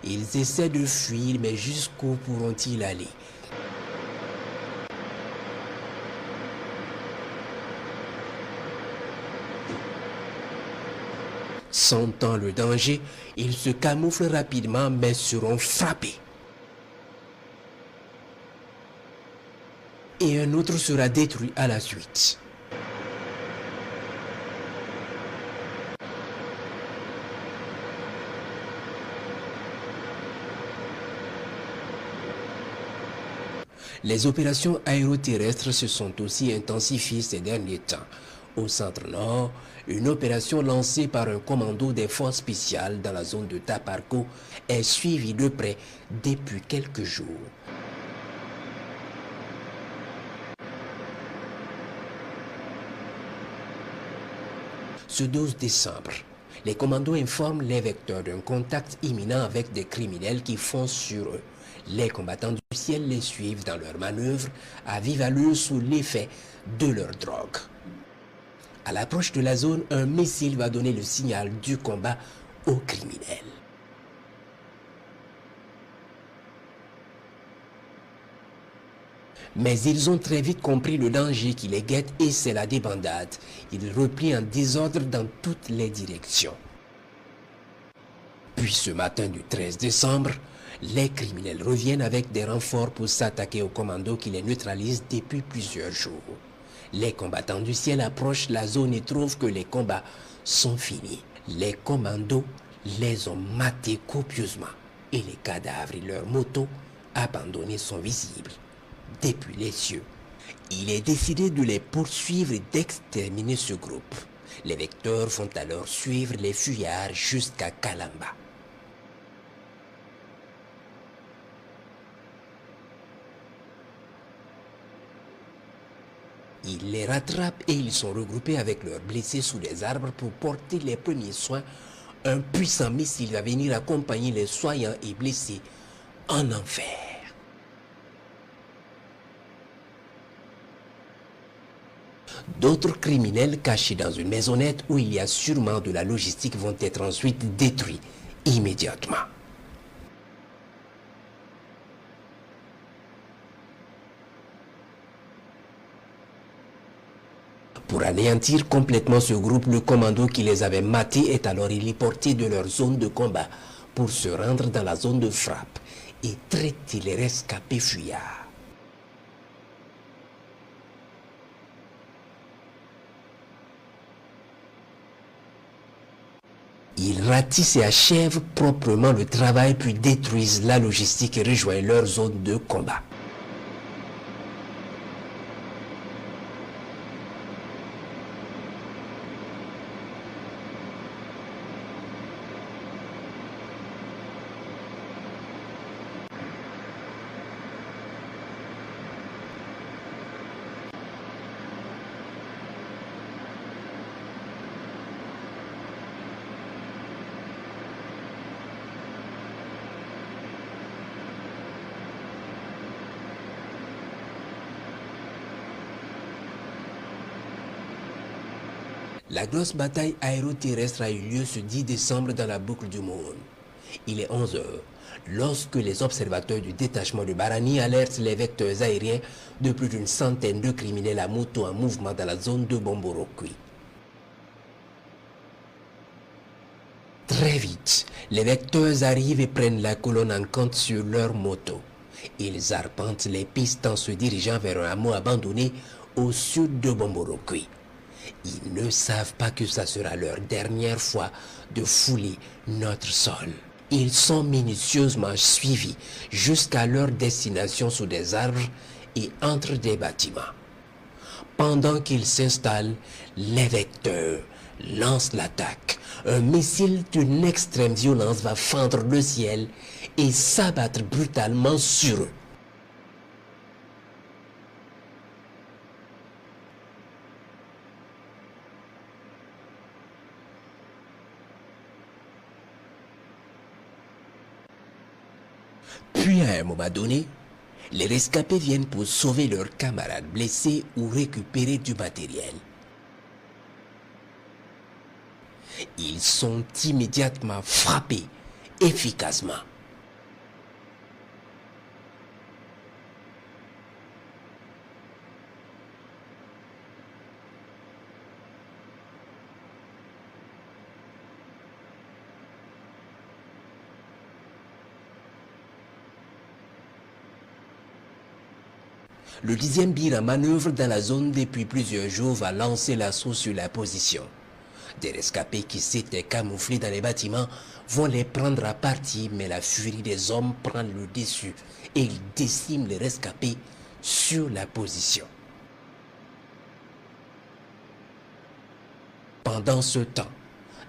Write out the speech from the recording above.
Ils essaient de fuir, mais jusqu'où pourront-ils aller? Sentant le danger, ils se camouflent rapidement, mais seront frappés. Et un autre sera détruit à la suite. Les opérations aéroterrestres se sont aussi intensifiées ces derniers temps. Au centre-nord, une opération lancée par un commando des forces spéciales dans la zone de Taparco est suivie de près depuis quelques jours. Ce 12 décembre, les commandos informent les vecteurs d'un contact imminent avec des criminels qui foncent sur eux. Les combattants du ciel les suivent dans leurs manœuvres à vive allure sous l'effet de leur drogue. À l'approche de la zone, un missile va donner le signal du combat aux criminels. Mais ils ont très vite compris le danger qui les guette et c'est la débandade. Ils replient en désordre dans toutes les directions. Puis ce matin du 13 décembre, les criminels reviennent avec des renforts pour s'attaquer aux commandos qui les neutralisent depuis plusieurs jours. Les combattants du ciel approchent la zone et trouvent que les combats sont finis. Les commandos les ont matés copieusement et les cadavres et leurs motos abandonnés sont visibles depuis les cieux. Il est décidé de les poursuivre et d'exterminer ce groupe. Les vecteurs font alors suivre les fuyards jusqu'à Calamba. Ils les rattrapent et ils sont regroupés avec leurs blessés sous les arbres pour porter les premiers soins. Un puissant missile va venir accompagner les soignants et blessés en enfer. D'autres criminels cachés dans une maisonnette où il y a sûrement de la logistique vont être ensuite détruits immédiatement. Pour anéantir complètement ce groupe, le commando qui les avait matés est alors héliporté de leur zone de combat pour se rendre dans la zone de frappe et traiter les rescapés fuyards. Ils ratissent et achèvent proprement le travail puis détruisent la logistique et rejoignent leur zone de combat. La grosse bataille aéroterrestre a eu lieu ce 10 décembre dans la boucle du monde. Il est 11 heures, lorsque les observateurs du détachement de Barani alertent les vecteurs aériens de plus d'une centaine de criminels à moto en mouvement dans la zone de Bomborokwi. Très vite, les vecteurs arrivent et prennent la colonne en compte sur leurs motos. Ils arpentent les pistes en se dirigeant vers un hameau abandonné au sud de Bomborokwi. Ils ne savent pas que ça sera leur dernière fois de fouler notre sol. Ils sont minutieusement suivis jusqu'à leur destination sous des arbres et entre des bâtiments. Pendant qu'ils s'installent, les vecteurs lancent l'attaque. Un missile d'une extrême violence va fendre le ciel et s'abattre brutalement sur eux. Puis à un moment donné, les rescapés viennent pour sauver leurs camarades blessés ou récupérer du matériel. Ils sont immédiatement frappés efficacement. Le 10e BIR en manœuvre dans la zone depuis plusieurs jours va lancer l'assaut sur la position. Des rescapés qui s'étaient camouflés dans les bâtiments vont les prendre à partie, mais la furie des hommes prend le dessus et ils déciment les rescapés sur la position. Pendant ce temps,